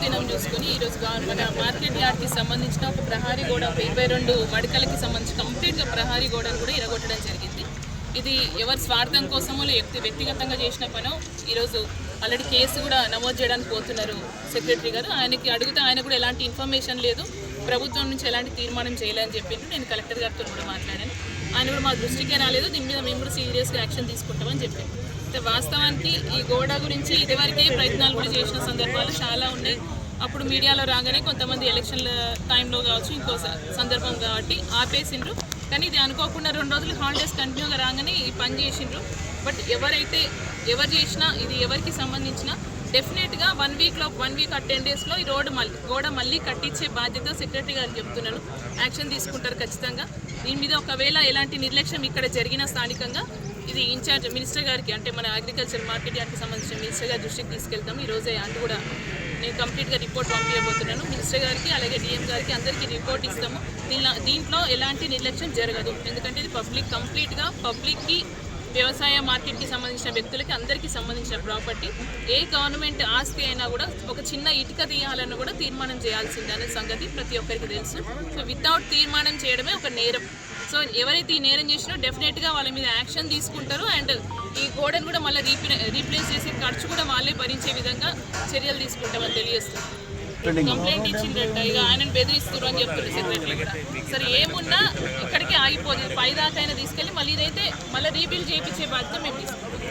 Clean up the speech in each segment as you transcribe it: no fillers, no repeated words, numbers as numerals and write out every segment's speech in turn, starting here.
పర్వదినం చూసుకుని ఈరోజు మన మార్కెట్ యార్డ్కి సంబంధించిన ఒక ప్రహారీ గోడ 22 మడకలకి సంబంధించి కంప్లీట్గా ప్రహారీ గోడను కూడా ఇరగొట్టడం జరిగింది. ఇది ఎవరి స్వార్థం కోసమో వ్యక్తిగతంగా చేసిన పనో ఈరోజు ఆల్రెడీ కేసు కూడా నమోదు చేయడానికి పోతున్నారు సెక్రటరీ గారు. ఆయనకి అడిగితే ఆయన కూడా ఎలాంటి ఇన్ఫర్మేషన్ లేదు, ప్రభుత్వం నుంచి ఎలాంటి తీర్మానం చేయాలని చెప్పింది. నేను కలెక్టర్ గారితో కూడా మాట్లాడాను. ఆయన కూడా మా దృష్టికే రాలేదు, దీని మీద మేము కూడా సీరియస్గా యాక్షన్ తీసుకుంటామని చెప్పారు. అయితే వాస్తవానికి ఈ గోడ గురించి ఇదివరకే ప్రయత్నాలు కూడా చేసిన సందర్భాలు చాలా ఉన్నాయి. అప్పుడు మీడియాలో రాగానే కొంతమంది ఎలక్షన్ల టైంలో కావచ్చు, ఇంకో సందర్భం కాబట్టి ఆపేసిండ్రు. కానీ ఇది అనుకోకుండా 2 రోజులు హాలిడేస్ కంటిన్యూగా రాగానే ఈ పని చేసిండ్రు. బట్ ఎవరు చేసినా ఇది ఎవరికి సంబంధించిన డెఫినెట్గా 1 వీక్ ఆ 10 డేస్లో ఈ గోడ మళ్ళీ కట్టించే బాధ్యత సెక్రటరీ గారికి చెప్తున్నాను. యాక్షన్ తీసుకుంటారు ఖచ్చితంగా. దీని మీద ఒకవేళ ఎలాంటి నిర్లక్ష్యం ఇక్కడ జరిగిన స్థానికంగా ఇది ఇన్ఛార్జ్ మినిస్టర్ గారికి, అంటే మన అగ్రికల్చర్ మార్కెట్ యార్డ్కి సంబంధించిన మినిస్టర్ గారి దృష్టికి తీసుకెళ్తాము. ఈరోజే అంటూ కూడా నేను కంప్లీట్గా రిపోర్ట్ పంపించబోతున్నాను మినిస్టర్ గారికి, అలాగే డిఎం గారికి, అందరికీ రిపోర్ట్ ఇస్తాము. దీంట్లో ఎలాంటి నిర్లక్ష్యం జరగదు. ఎందుకంటే ఇది కంప్లీట్గా పబ్లిక్కి, వ్యవసాయ మార్కెట్కి సంబంధించిన వ్యక్తులకి అందరికీ సంబంధించిన ప్రాపర్టీ. ఏ గవర్నమెంట్ ఆస్తి అయినా కూడా ఒక చిన్న ఇటుక తీయాలని కూడా తీర్మానం చేయాల్సిందే అనే సంగతి ప్రతి ఒక్కరికి తెలుసు. సో వితౌట్ తీర్మానం చేయడమే ఒక నేరం. సో ఎవరైతే ఈ నేరం చేసినో డెఫినెట్గా వాళ్ళ మీద యాక్షన్ తీసుకుంటారు. అండ్ ఈ గోడను కూడా మళ్ళీ రీప్లేస్ చేసే ఖర్చు కూడా వాళ్ళే భరించే విధంగా చర్యలు తీసుకుంటామని తెలియజేస్తారు. కంప్లైంట్ ఇచ్చిండ్రట, ఇక ఆయనను బెదిరిస్తారు అని చెప్తున్నారు సెక్రటరీ కూడా. సరే ఏమున్నా ఇక్కడికి ఆగిపోతుంది, పైదాకా అయినా తీసుకెళ్ళి మళ్ళీ ఇదైతే మళ్ళీ రీబిల్డ్ చేయించే బాధ్యత మేము తీసుకుంటాం.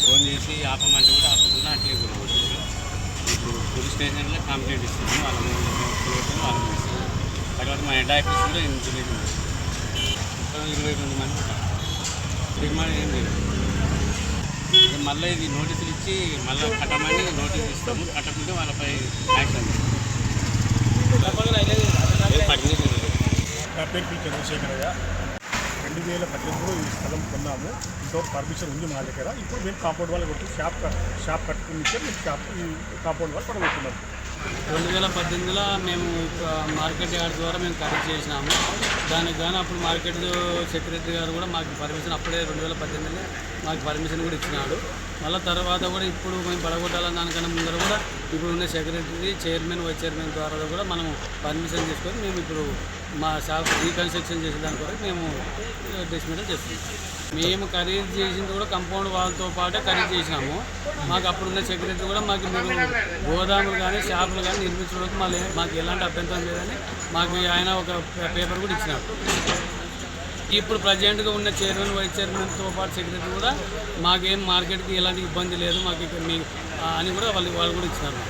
ఫోన్ చేసి ఆపమంటే కూడా ఆపకుండా అట్లే ఇప్పుడు పోలీస్ స్టేషన్లో కంప్లైంట్ ఇస్తున్నాము. వాళ్ళ వాళ్ళని ఇస్తున్నాం. తర్వాత మా హెడ్ ఆఫీస్లో ఇన్ఫర్మేషన్ 22 మంది తీర్మానం ఏం లేదు. మళ్ళీ ఇది నోటీసులు ఇచ్చి మళ్ళీ కట్టమని నోటీసులు ఇస్తాము. కట్టకుంటే వాళ్ళపై యాక్షన్. నా పేరు పి చంద్రశేఖరయ్య. 2018లో ఈ స్థలం కొన్నాము. ఇంతవరకు పర్మిషన్ ఉంది మా దగ్గర. ఇప్పుడు మేము కాంపౌండ్ వాళ్ళు కొట్టి షాప్ కట్టుకుని మేము కాంపౌండ్ వాళ్ళు పడగొట్టున్నాము. 2018లో మేము మార్కెట్ యార్డ్ ద్వారా మేము ఖరీదు చేసినాము. దానికి కానీ అప్పుడు మార్కెట్ సెక్రటరీ గారు కూడా మాకు పర్మిషన్ అప్పుడే 2018లో మాకు పర్మిషన్ కూడా ఇచ్చినాడు. మళ్ళీ తర్వాత కూడా ఇప్పుడు మేము పడగొట్టాలని దానికన్నా ముందర కూడా ఇప్పుడు ఉన్న సెక్రటరీ, చైర్మన్, వైస్ చైర్మన్ ద్వారా కూడా మనం పర్మిషన్ తీసుకొని మేము ఇప్పుడు మా షాప్ రీకన్స్ట్రక్షన్ చేసేదాని కొరకు మేము డిస్మెంటల్ చేస్తున్నాం. మేము ఖరీదు చేసింది కూడా కంపౌండ్ వాళ్ళతో పాటే ఖరీదు చేసినాము. మాకు అప్పుడున్న సెక్రటరీ కూడా మాకు మీరు గోదాములు కానీ షాపులు కానీ నిర్మించడానికి మాకు ఎలాంటి అభ్యంతరం లేదని మాకు ఆయన ఒక పేపర్ కూడా ఇచ్చినారు. ఇప్పుడు ప్రజెంట్గా ఉన్న చైర్మన్, వైస్ చైర్మన్తో పాటు సెక్రటరీ కూడా మాకేం మార్కెట్కి ఎలాంటి ఇబ్బంది లేదు మాకు ఇక్కడ అని కూడా వాళ్ళు కూడా ఇచ్చినారు.